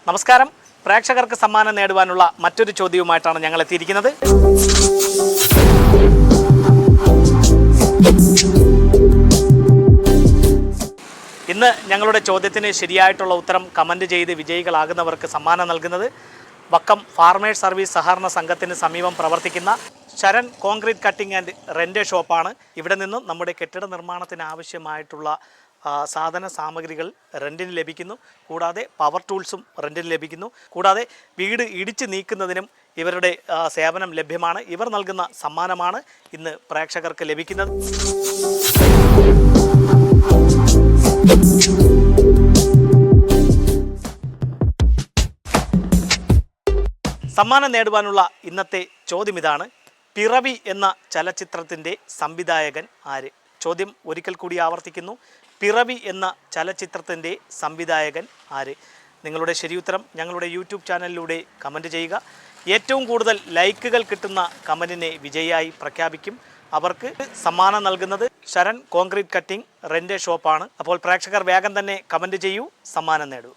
നമസ്കാരം. പ്രേക്ഷകർക്ക് സമ്മാനം നേടുവാനുള്ള മറ്റൊരു ചോദ്യവുമായിട്ടാണ് ഞങ്ങൾ എത്തിയിരിക്കുന്നത്. ഇന്ന് ഞങ്ങളുടെ ചോദ്യത്തിന് ശരിയായിട്ടുള്ള ഉത്തരം കമൻറ്റ് ചെയ്ത് വിജയികളാകുന്നവർക്ക് സമ്മാനം നൽകുന്നത് വക്കം ഫാർമേഴ്സ് സർവീസ് സഹകരണ സംഘത്തിന് സമീപം പ്രവർത്തിക്കുന്ന Sharan concrete cutting and rent ഷോപ്പാണ്. ഇവിടെ നിന്നും നമ്മുടെ കെട്ടിട നിർമ്മാണത്തിന് ആവശ്യമായിട്ടുള്ള സാധന സാമഗ്രികൾ റെൻറ്റിന് ലഭിക്കുന്നു. കൂടാതെ പവർ ടൂൾസും റെൻറ്റിന് ലഭിക്കുന്നു. കൂടാതെ വീട് ഇടിച്ച് നീക്കുന്നതിനും ഇവരുടെ സേവനം ലഭ്യമാണ്. ഇവർ നൽകുന്ന സമ്മാനമാണ് ഇന്ന് പ്രേക്ഷകർക്ക് ലഭിക്കുന്നത്. സമ്മാനം നേടുവാനുള്ള ഇന്നത്തെ ചോദ്യം ഇതാണ്: പിറവി എന്ന ചലച്ചിത്രത്തിൻ്റെ സംവിധായകൻ ആര്? ചോദ്യം ഒരിക്കൽ കൂടി ആവർത്തിക്കുന്നു: പിറവി എന്ന ചലച്ചിത്രത്തിൻ്റെ സംവിധായകൻ ആര്? നിങ്ങളുടെ ശരിയുത്തരം ഞങ്ങളുടെ യൂട്യൂബ് ചാനലിലൂടെ കമൻറ്റ് ചെയ്യുക. ഏറ്റവും കൂടുതൽ ലൈക്കുകൾ കിട്ടുന്ന കമൻറ്റിനെ വിജയിയായി പ്രഖ്യാപിക്കും. അവർക്ക് സമ്മാനം നൽകുന്നത് ശരൺ കോൺക്രീറ്റ് കട്ടിംഗ് റെൻ്റ് ഷോപ്പാണ്. അപ്പോൾ പ്രേക്ഷകർ വേഗം തന്നെ കമൻറ്റ് ചെയ്യൂ, സമ്മാനം നേടൂ.